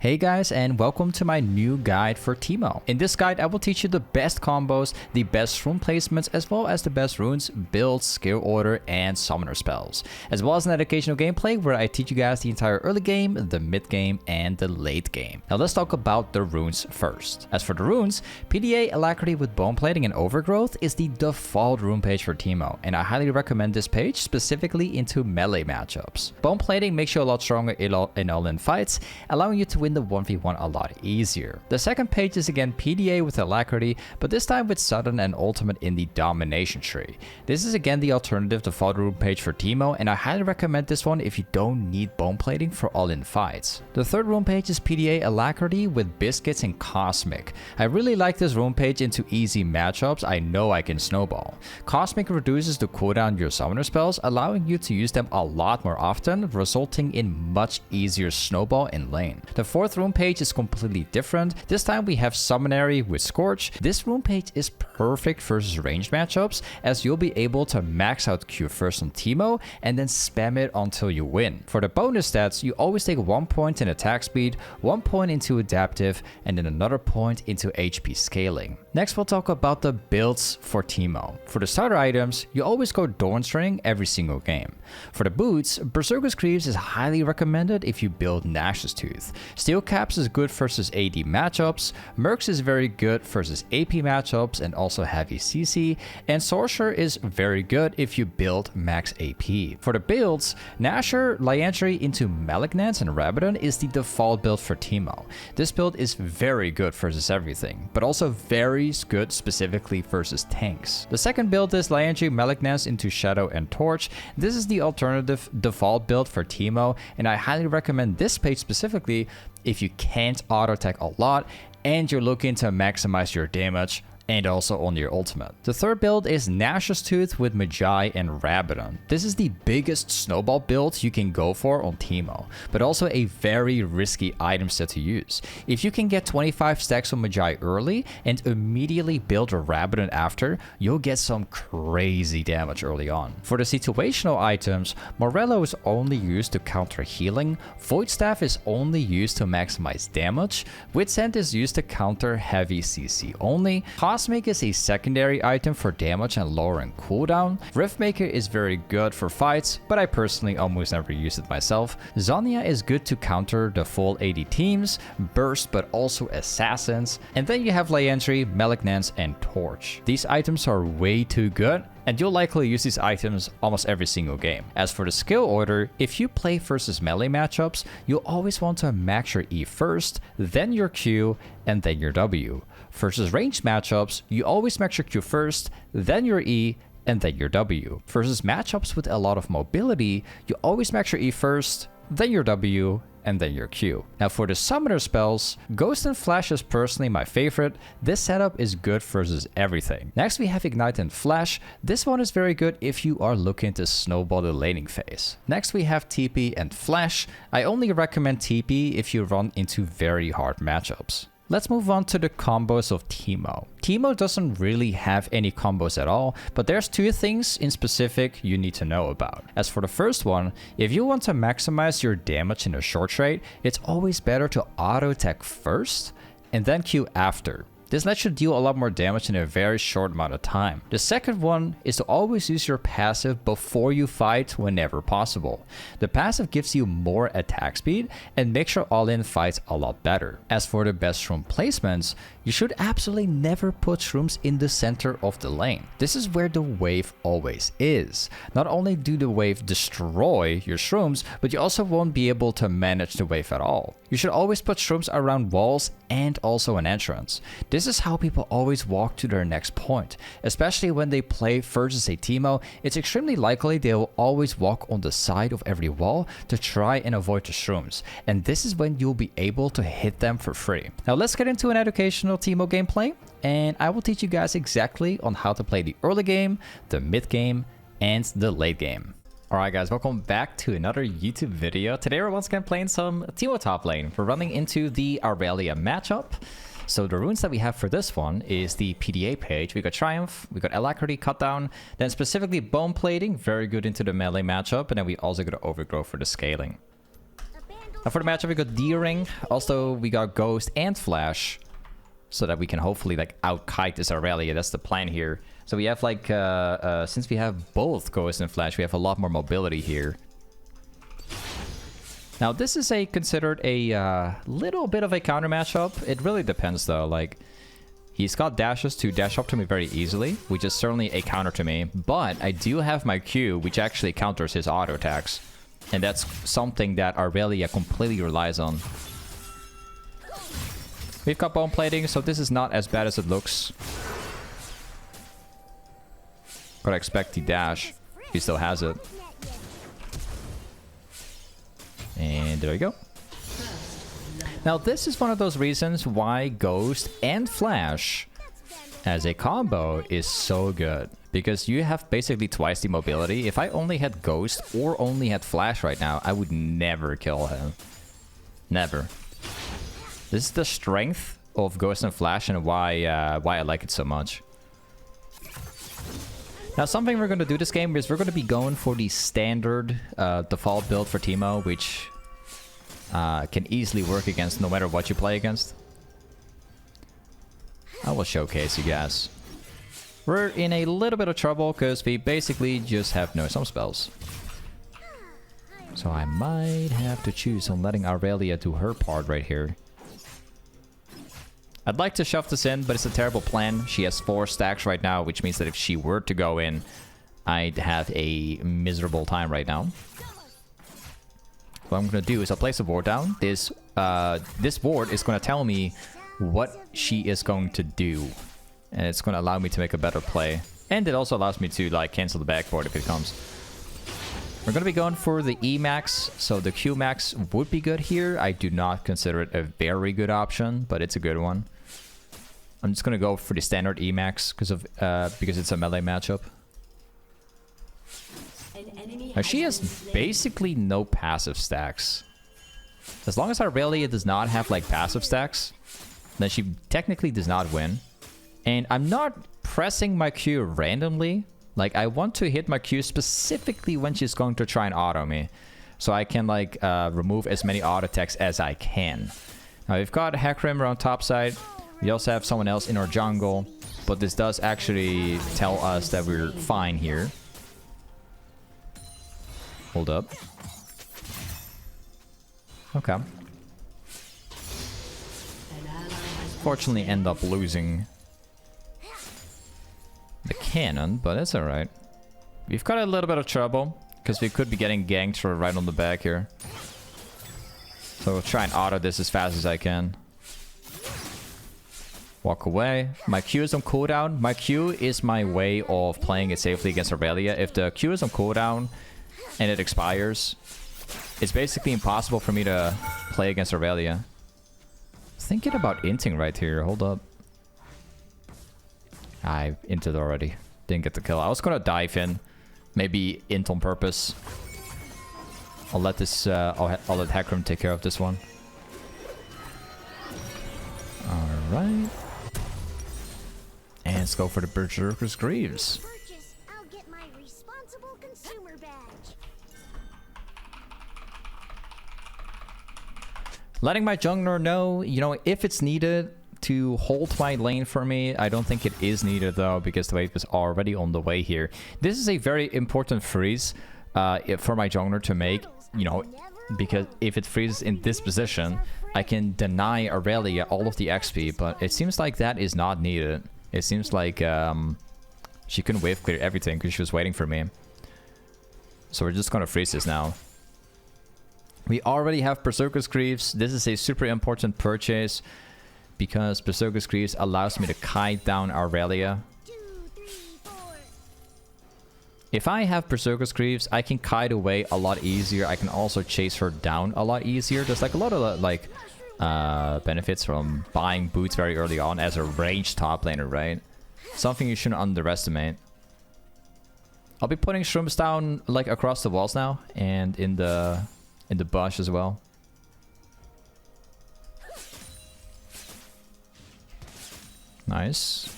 Hey guys, and welcome to my new guide for Teemo. In this guide, I will teach you the best combos, the best rune placements, as well as the best runes, builds, skill order, and summoner spells. As well as an educational gameplay where I teach you guys the entire early game, the mid game, and the late game. Now let's talk about the runes first. As for the runes, PDA Alacrity with Bone Plating and Overgrowth is the default rune page for Teemo, and I highly recommend this page specifically into melee matchups. Bone Plating makes you a lot stronger in all-in fights, allowing you to win the 1v1 a lot easier. The second page is again PDA with Alacrity, but this time with Sudden and Ultimate in the Domination tree. This is again the alternative default rune page for Teemo, and I highly recommend this one if you don't need bone plating for all-in fights. The third rune page is PDA Alacrity with Biscuits and Cosmic. I really like this rune page into easy matchups I know I can snowball. Cosmic reduces the cooldown of your summoner spells, allowing you to use them a lot more often, resulting in much easier snowball in lane. The fourth rune page is completely different. This time we have Summonary with Scorch. This rune page is perfect versus ranged matchups, as you'll be able to max out Q first on Teemo and then spam it until you win. For the bonus stats, you always take 1 point in attack speed, 1 point into adaptive, and then another point into HP scaling. Next, we'll talk about the builds for Teemo. For the starter items, you always go Dawnstring every single game. For the boots, Berserker's Greaves is highly recommended if you build Nash's Tooth. Steel Caps is good versus AD matchups, Mercs is very good versus AP matchups and also heavy CC, and Sorcerer is very good if you build max AP. For the builds, Nashor, Liantry into Malignance and Rabadon is the default build for Teemo. This build is very good versus everything, but also very good specifically versus tanks. The second build is Liantry, Malignance into Shadow and Torch. This is the alternative default build for Teemo, and I highly recommend this page specifically if you can't auto attack a lot and you're looking to maximize your damage and also on your ultimate. The third build is Nash's Tooth with Magi and Rabadon. This is the biggest snowball build you can go for on Teemo, but also a very risky item set to use. If you can get 25 stacks of Magi early and immediately build a Rabadon after, you'll get some crazy damage early on. For the situational items, Morello is only used to counter healing, Void Staff is only used to maximize damage, Wit's End is used to counter heavy CC only, Cosmic is a secondary item for damage and lowering cooldown. Riftmaker is very good for fights, but I personally almost never use it myself. Zhonya is good to counter the full AD teams, Burst but also Assassins. And then you have Liantry, Malignance, and Torch. These items are way too good, and you'll likely use these items almost every single game. As for the skill order, if you play versus melee matchups, you'll always want to max your E first, then your Q, and then your W. Versus ranged matchups, you always max your Q first, then your E, and then your W. Versus matchups with a lot of mobility, you always max your E first, then your W, and then your Q. Now for the summoner spells, Ghost and Flash is personally my favorite. This setup is good versus everything. Next we have Ignite and Flash. This one is very good if you are looking to snowball the laning phase. Next we have TP and Flash. I only recommend TP if you run into very hard matchups. Let's move on to the combos of Teemo. Teemo doesn't really have any combos at all, but there's two things in specific you need to know about. As for the first one, if you want to maximize your damage in a short trade, it's always better to auto attack first and then Q after. This lets you deal a lot more damage in a very short amount of time. The second one is to always use your passive before you fight whenever possible. The passive gives you more attack speed and makes your all-in fights a lot better. As for the best shroom placements, you should absolutely never put shrooms in the center of the lane. This is where the wave always is. Not only do the wave destroy your shrooms, but you also won't be able to manage the wave at all. You should always put shrooms around walls and also an entrance. This is how people always walk to their next point. Especially when they play versus a Teemo, it's extremely likely they will always walk on the side of every wall to try and avoid the shrooms. And this is when you'll be able to hit them for free. Now let's get into an educational Teemo gameplay, and I will teach you guys exactly on how to play the early game, the mid game, and the late game. Alright guys, welcome back to another YouTube video. Today we're once again playing some Teemo top lane. We're running into the Aurelia matchup. So the runes that we have for this one is the PDA page. We got Triumph, we got Alacrity, Cutdown, then specifically Bone Plating, very good into the melee matchup, and then we also got Overgrowth for the scaling. For the matchup, we got D-Ring. Also, we got Ghost and Flash. So that we can hopefully like out-kite this Aurelia. That's the plan here. So we have like, since we have both Ghost and Flash, we have a lot more mobility here. Now, this is considered a little bit of a counter matchup. It really depends though. Like, he's got dashes to dash up to me very easily, which is certainly a counter to me. But I do have my Q, which actually counters his auto attacks. And that's something that Aurelia completely relies on. We've got bone plating, so this is not as bad as it looks. Gotta expect the dash. He still has it. And there we go. Now this is one of those reasons why Ghost and Flash as a combo is so good. Because you have basically twice the mobility. If I only had Ghost or only had Flash right now, I would never kill him. Never. This is the strength of Ghost and Flash and why I like it so much. Now, something we're going to do this game is we're going to be going for the standard default build for Teemo, which can easily work against no matter what you play against. I will showcase you guys. We're in a little bit of trouble because we basically just have no summon spells. So I might have to choose on letting Aurelia do her part right here. I'd like to shove this in, but it's a terrible plan. She has 4 stacks right now, which means that if she were to go in, I'd have a miserable time right now. What I'm going to do is I'll place a ward down. This ward is going to tell me what she is going to do. And it's going to allow me to make a better play. And it also allows me to like cancel the backboard if it comes. We're going to be going for the E max, so the Q max would be good here. I do not consider it a very good option, but it's a good one. I'm just going to go for the standard E max because it's a melee matchup. Now she has basically no passive stacks. As long as Aurelia does not have like passive stacks, then she technically does not win. And I'm not pressing my Q randomly. Like, I want to hit my Q specifically when she's going to try and auto me. So I can, like, remove as many auto attacks as I can. Now, we've got Hecarim on top side. We also have someone else in our jungle. But this does actually tell us that we're fine here. Hold up. Okay. Fortunately, end up losing the cannon, but it's alright. We've got a little bit of trouble, because we could be getting ganked right on the back here. So we'll try and auto this as fast as I can. Walk away. My Q is on cooldown. My Q is my way of playing it safely against Aurelia. If the Q is on cooldown and it expires, it's basically impossible for me to play against Aurelia. Thinking about inting right here. Hold up. I inted already. Didn't get the kill. I was gonna dive in. Maybe int on purpose. I'll let this, I'll let Hecarim take care of this one. Alright. And let's go for the Berserker's Greaves. I'll get my responsible consumer badge. Letting my jungler know, you know, if it's needed to hold my lane for me. I don't think it is needed though, because the wave is already on the way here. This is a very important freeze for my jungler to make, you know, because if it freezes in this position, I can deny Aurelia all of the XP, but it seems like that is not needed. It seems like she couldn't wave clear everything because she was waiting for me. So we're just gonna freeze this now. We already have Berserker's Greaves. This is a super important purchase because Berserker's Greaves allows me to kite down Aurelia. 2, 3, 4. If I have Berserker's Greaves, I can kite away a lot easier. I can also chase her down a lot easier. There's like a lot of like benefits from buying boots very early on as a ranged top laner, right? Something you shouldn't underestimate. I'll be putting Shrooms down like across the walls now and in the bush as well. Nice.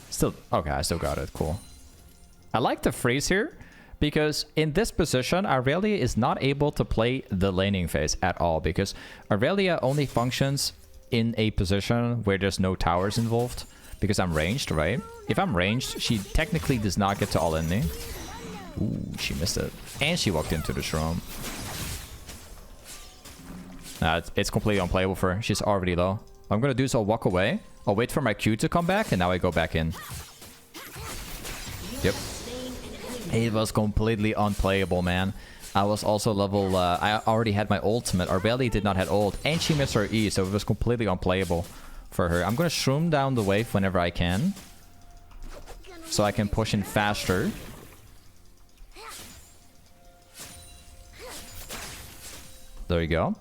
Still, okay, I still got it. Cool. I like the freeze here, Because in this position, Aurelia is not able to play the laning phase at all. Because Aurelia only functions in a position where there's no towers involved. Because I'm ranged, right? If I'm ranged, she technically does not get to all in me. Ooh, she missed it. And she walked into the Shroom. Nah, it's completely unplayable for her. She's already low. What I'm gonna do is I'll walk away. I'll wait for my Q to come back, and now I go back in. Yep. It was completely unplayable, man. I was also level... I already had my ultimate. Aurelia did not have ult, and she missed her E, so it was completely unplayable for her. I'm gonna Shroom down the wave whenever I can, so I can push in faster. There you go.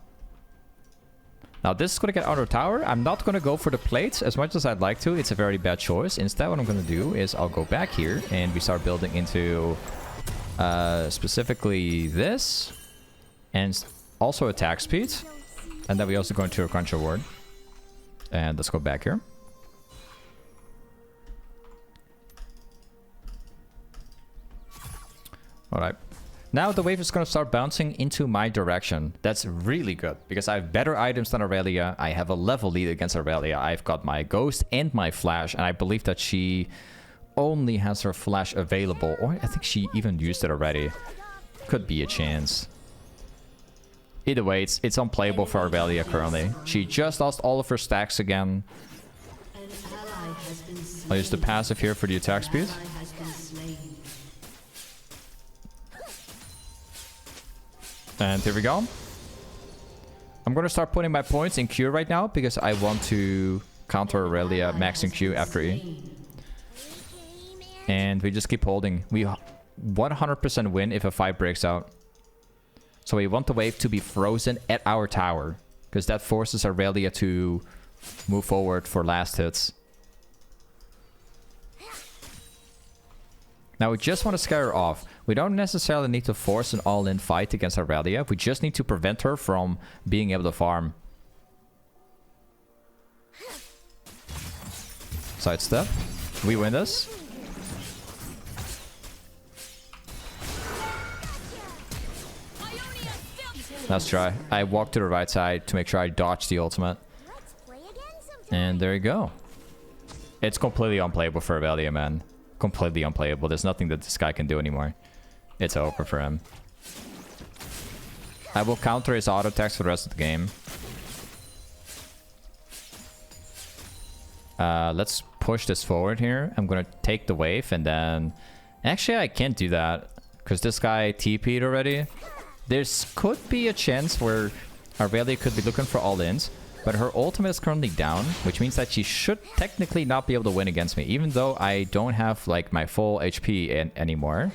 Now this is going to get out of tower. I'm not going to go for the plates as much as I'd like to. It's a very bad choice. Instead, what I'm going to do is I'll go back here and we start building into specifically this and also attack speed. And then we also go into a crunch award. And let's go back here. All right. Now the wave is going to start bouncing into my direction. That's really good because I have better items than Aurelia. I have a level lead against Aurelia. I've got my ghost and my flash, and I believe that she only has her flash available, or I think she even used it already. Could be a chance. Either way, it's unplayable for Aurelia currently. She just lost all of her stacks again. I'll use the passive here for the attack speed. And here we go. I'm going to start putting my points in Q right now because I want to counter Aurelia maxing Q after E. And we just keep holding. We 100% win if a fight breaks out. So we want the wave to be frozen at our tower because that forces Aurelia to move forward for last hits. Now we just want to scare her off. We don't necessarily need to force an all-in fight against Aurelia. We just need to prevent her from being able to farm. Sidestep. We win this. Let's try. I walked to the right side to make sure I dodge the ultimate. And there you go. It's completely unplayable for Aurelia, man. Completely unplayable. There's nothing that this guy can do anymore. It's over for him. I will counter his auto attacks for the rest of the game. Let's push this forward here. I'm gonna take the wave and then... Actually, I can't do that because this guy TP'd already. There's could be a chance where Aurelia could be looking for all-ins, but her ultimate is currently down, which means that she should technically not be able to win against me, even though I don't have like my full HP anymore.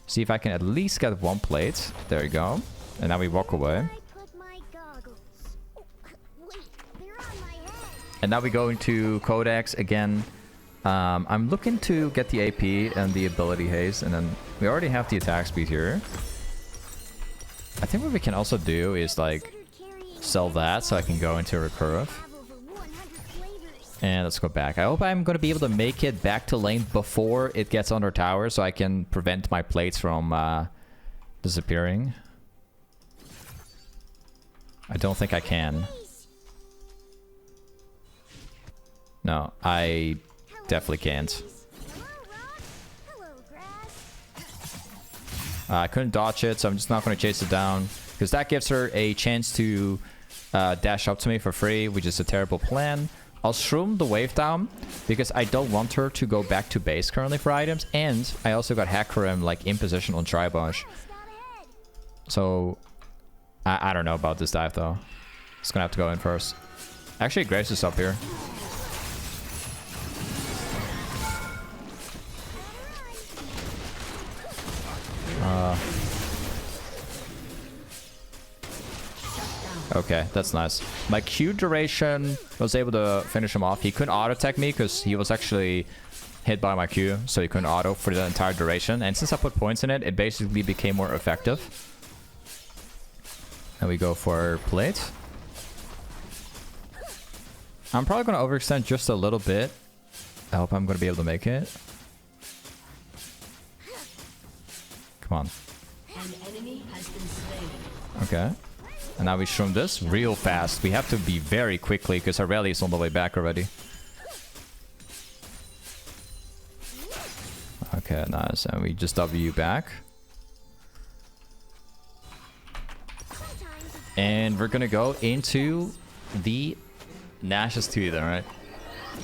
See if I can at least get one plate. There you go. And now we walk away. And now we go into Codex again. I'm looking to get the AP and the ability haste, and then we already have the attack speed here. I think what we can also do is like sell that so I can go into recurve. And let's go back. I hope I'm going to be able to make it back to lane before it gets under tower so I can prevent my plates from disappearing. I don't think I can. No, I definitely can't. I couldn't dodge it, so I'm just not going to chase it down. Because that gives her a chance to dash up to me for free, which is a terrible plan. I'll Shroom the wave down, because I don't want her to go back to base currently for items. And I also got Hackerim like in position on Tribush. So, I don't know about this dive though. It's going to have to go in first. Actually, Graves is up here. Okay, that's nice. My Q duration was able to finish him off. He couldn't auto attack me because he was actually hit by my Q, so he couldn't auto for the entire duration. And since I put points in it, it basically became more effective. And we go for plate. I'm probably going to overextend just a little bit. I hope I'm going to be able to make it. Come on. An enemy has been slain. Okay. And now we shroom this real fast. We have to be very quickly because our rally is on the way back already. Okay, nice. And we just W back. And we're gonna go into the Nash's Tooth, alright?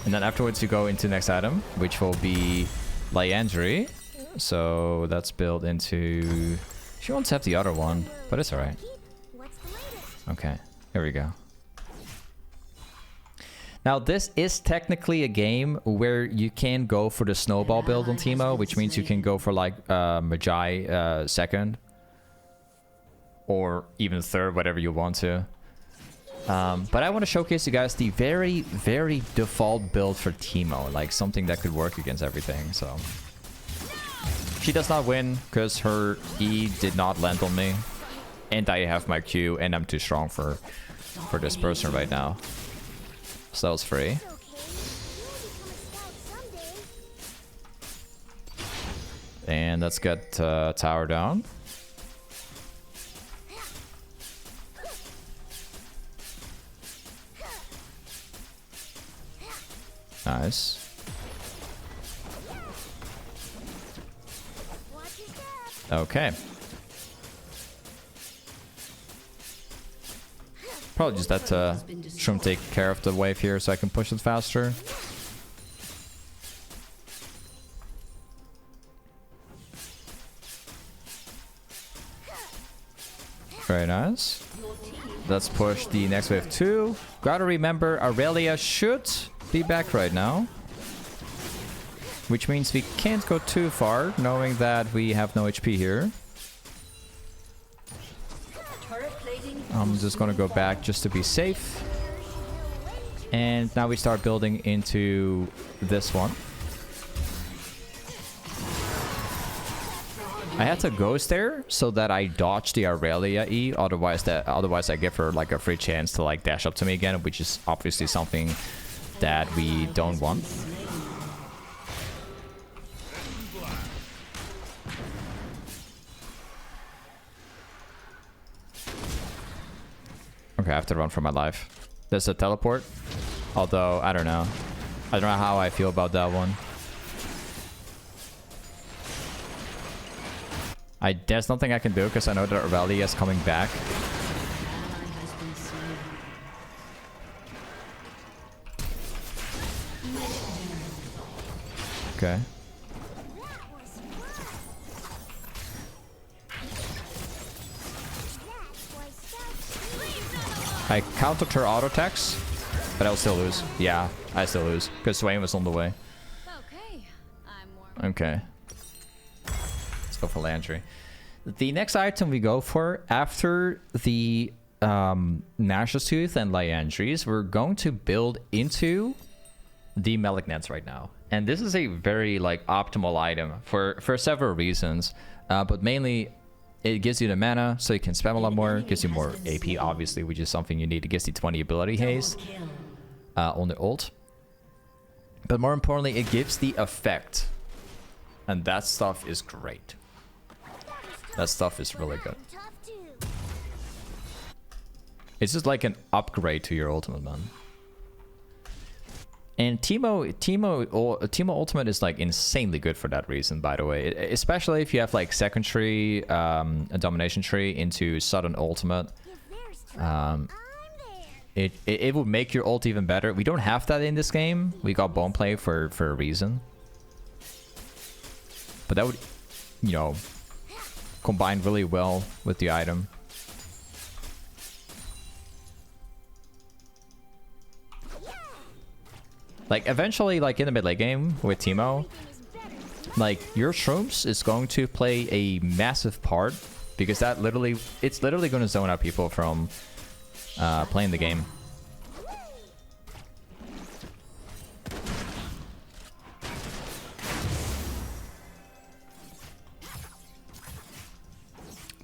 And then afterwards you go into the next item, which will be Liandry. So that's built into... She wants to have the other one, but it's alright. Okay, here we go. Now this is technically a game where you can go for the snowball build on Teemo, which means you can go for like Magi second. Or even third, whatever you want to. But I want to showcase you guys the very, very default build for Teemo. Like something that could work against everything, so... She does not win because her E did not land on me. And I have my Q and I'm too strong for this person right now. So that was free. And let's get tower down. Nice. Okay. Probably just let Shroom take care of the wave here so I can push it faster. Very nice. Let's push the next wave too. Gotta remember, Aurelia should be back right now. Which means we can't go too far, knowing that we have no HP here. I'm just gonna go back just to be safe. And now we start building into this one. I had to ghost there so that I dodge the Aurelia E, otherwise I give her like a free chance to like dash up to me again, which is obviously something that we don't want. Okay, I have to run for my life. There's a teleport. Although, I don't know. I don't know how I feel about that one. There's nothing I can do because I know that Aurelia is coming back. Okay. I countered her auto attacks, but I'll still lose. Yeah, I still lose because Swain was on the way. Okay. Let's go for Landry. The next item we go for after the Nash's Tooth and Liandry's, we're going to build into the Malignants right now. And this is a very like optimal item for several reasons, but mainly it gives you the mana so you can spam a lot more, gives you more AP obviously, which is something you need. It gives you 20 ability haste on the ult. But more importantly, it gives the effect. And that stuff is great. That stuff is really good. It's just like an upgrade to your ultimate, man. And Teemo Ultimate is like insanely good for that reason, by the way. Especially if you have like second tree, a domination tree into sudden ultimate. It would make your ult even better. We don't have that in this game. We got bone play for a reason. But that would, you know, combine really well with the item. Like eventually, like in the mid late game with Teemo, like your Shrooms is going to play a massive part because that it's literally going to zone out people from playing the game.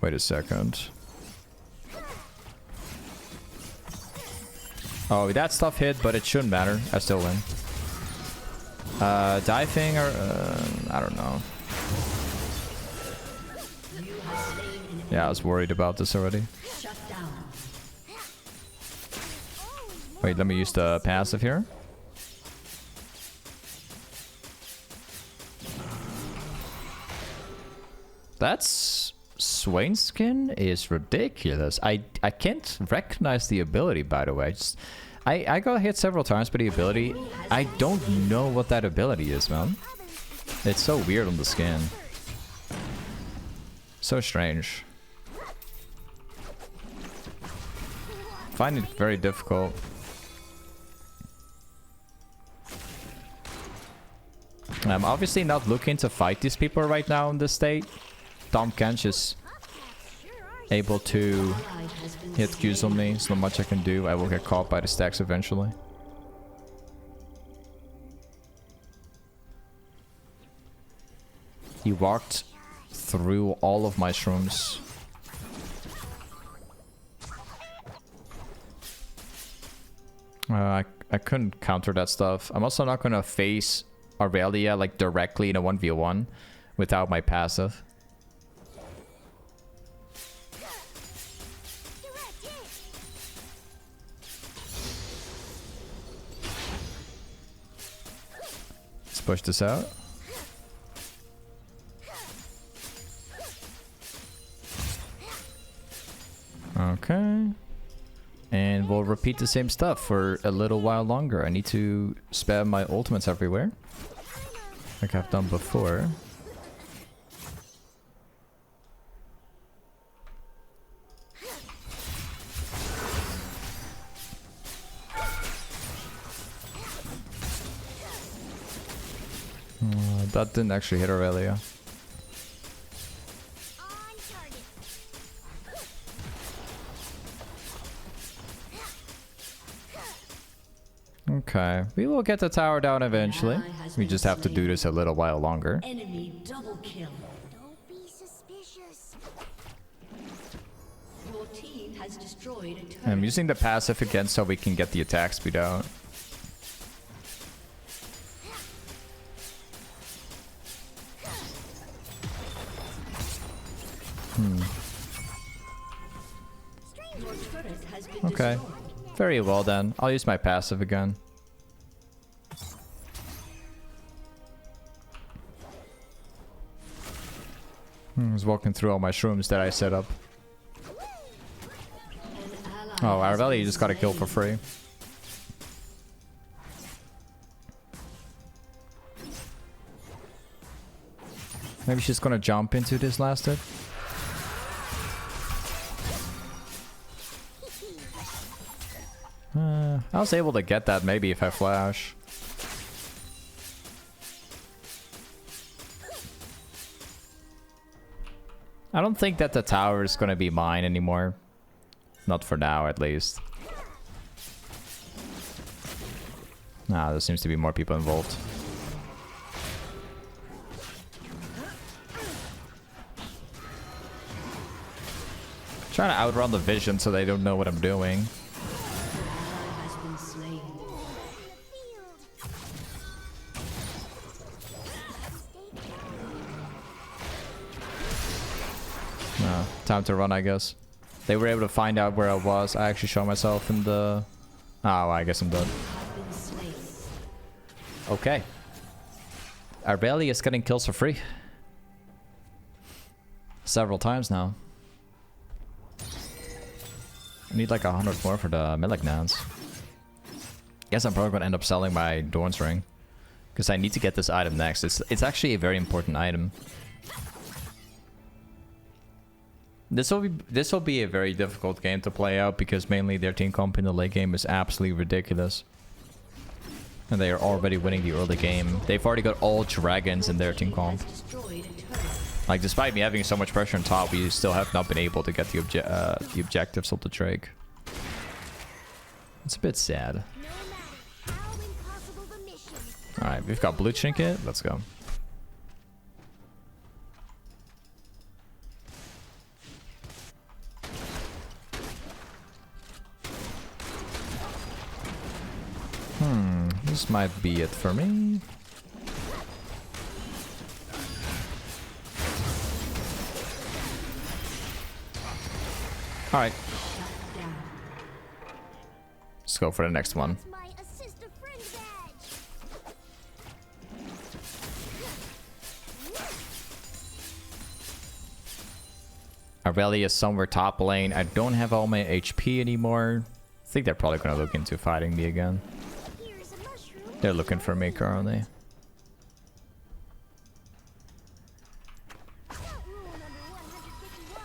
Wait a second. Oh, that stuff hit, but it shouldn't matter. I still win. Diving or I don't know. Yeah, I was worried about this already. Shut down. Wait, let me use the passive here. That's... Swain's skin is ridiculous. I can't recognize the ability, by the way. I got hit several times by the ability. I don't know what that ability is, man. It's so weird on the skin. So strange. Find it very difficult. I'm obviously not looking to fight these people right now in this state. Tom Kench is able to hit Qs on me. There's not much I can do. I will get caught by the stacks eventually. He walked through all of my shrooms. I couldn't counter that stuff. I'm also not gonna face Aurelia like directly in a 1v1 without my passive. Let's push this out. Okay. And we'll repeat the same stuff for a little while longer. I need to spam my ultimates everywhere, like I've done before. That didn't actually hit Aurelia. Okay, we will get the tower down eventually. We just have to do this a little while longer. Enemy double kill. Don't be suspicious. Your team has destroyed a turret. I'm using the passive again so we can get the attack speed out. Your turret has been Okay, destroyed. very well then. I'll use my passive again. I was walking through all my shrooms that I set up. Oh, Arvelli just got a kill for free. Maybe she's gonna jump into this last hit. I was able to get that maybe if I flash. I don't think that the tower is gonna be mine anymore. Not for now, at least. Nah, there seems to be more people involved. Trying to outrun the vision so they don't know what I'm doing. Has been slain. No, time to run, I guess. They were able to find out where I was. I actually shot myself in the... Oh, I guess I'm dead. Have been slain. Okay. Arbeli is getting kills for free. Several times now. I need like 100 more for the Malignance. Guess I'm probably gonna end up selling my Dorn's Ring. Because I need to get this item next. It's actually a very important item. This will be a very difficult game to play out because mainly their team comp in the late game is absolutely ridiculous. And they are already winning the early game. They've already got all dragons in their team comp. Destroyed a turret. Like, despite me having so much pressure on top, we still have not been able to get the objectives of the Drake. It's a bit sad. No matter how impossible the mission. Alright, we've got Blue Trinket. Let's go. This might be it for me. Alright. Let's go for the next one. That's my assist a friend badge. Aurelia is somewhere top lane. I don't have all my HP anymore. I think they're probably gonna look into fighting me again. Here's a mushroom. They're looking for me currently. Rule number 151.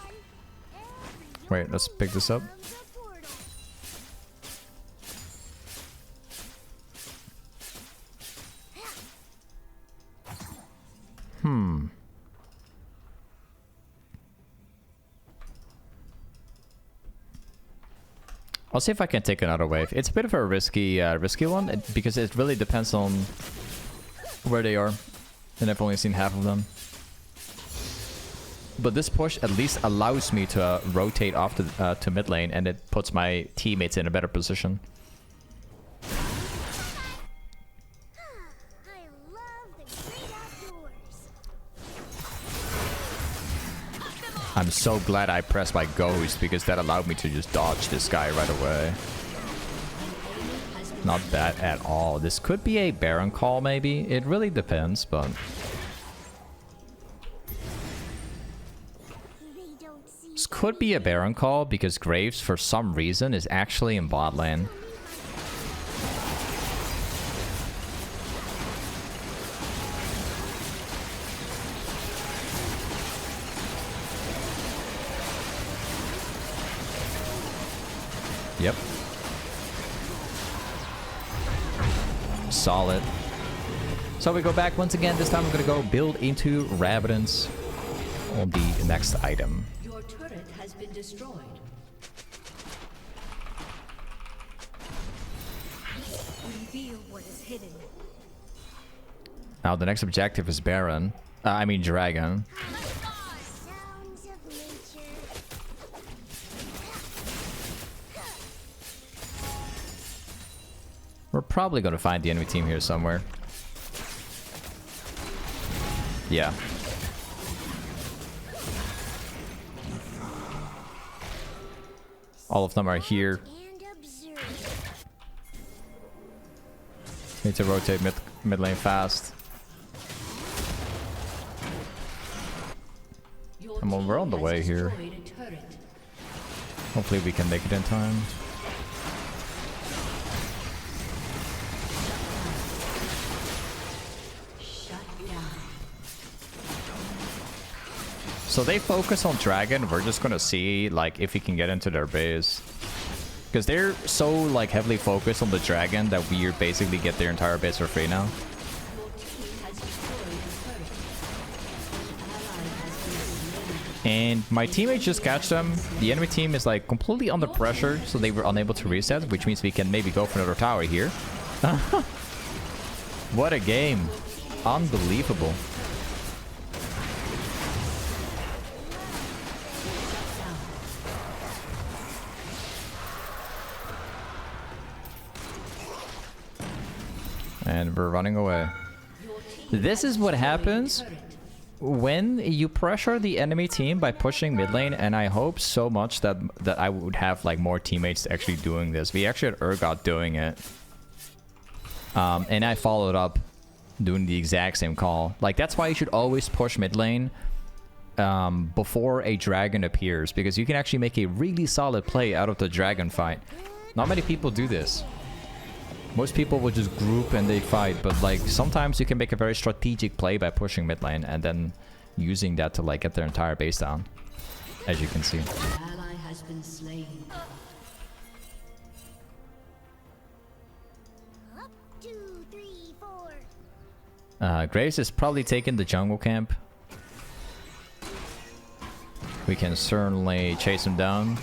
Every Wait, let's pick this up. becomes a portal. I'll see if I can take another wave. It's a bit of a risky one because it really depends on where they are, and I've only seen half of them. But this push at least allows me to rotate off to mid lane, and it puts my teammates in a better position. I love the great outdoors. I'm so glad I pressed my ghost because that allowed me to just dodge this guy right away. Not bad at all. This could be a Baron call maybe. It really depends, but... They don't see This could be a Baron call because Graves, for some reason, is actually in bot lane. Yep. Solid. So we go back once again. This time I'm gonna go build into Rabidance on the next item. Your turret has been destroyed. reveal what is hidden. Now the next objective is Baron. I mean Dragon. Sounds of nature. We're probably gonna find the enemy team here somewhere. Yeah. All of them are here. And observe. Need to rotate mid lane fast. Your Come on, team we're on the has way here. destroyed a turret. Hopefully we can make it in time. Shut down. So they focus on Dragon. We're just gonna see like if we can get into their base. Because they're so like heavily focused on the Dragon that we basically get their entire base for free now. Your team has destroyed a turret. An ally has been slain. And my teammates just catch them. The enemy team is like completely under pressure, so they were unable to reset, which means we can maybe go for another tower here. What a game. Unbelievable. And we're running away. This is what happens when you pressure the enemy team by pushing mid lane, and I hope so much that I would have like more teammates actually doing this. We actually had Urgot doing it. And I followed up doing the exact same call. Like that's why you should always push mid lane before a dragon appears, because you can actually make a really solid play out of the dragon fight. Not many people do this. Most people will just group and they fight, but like sometimes you can make a very strategic play by pushing mid lane and then using that to like get their entire base down, as you can see. An ally has been slain. Up, 2, 3, 4. Graves is probably taking the jungle camp. We can certainly chase him down.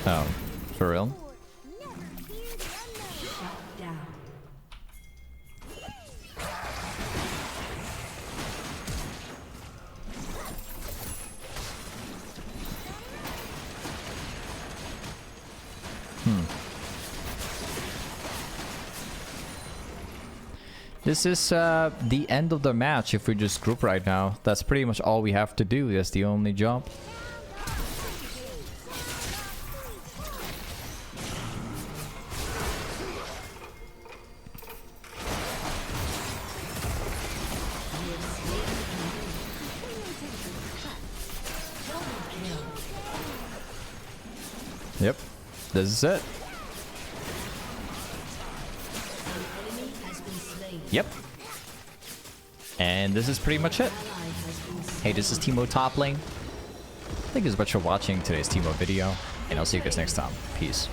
Oh, for real? Never fear the unknown. Shut down. This is the end of the match if we just group right now. That's pretty much all we have to do. That's the only job. Yep, this is it. Yep. And this is pretty much it. Hey, this is Teemo Toplane. Thank you so much for watching today's Teemo video, and I'll see you guys next time. Peace.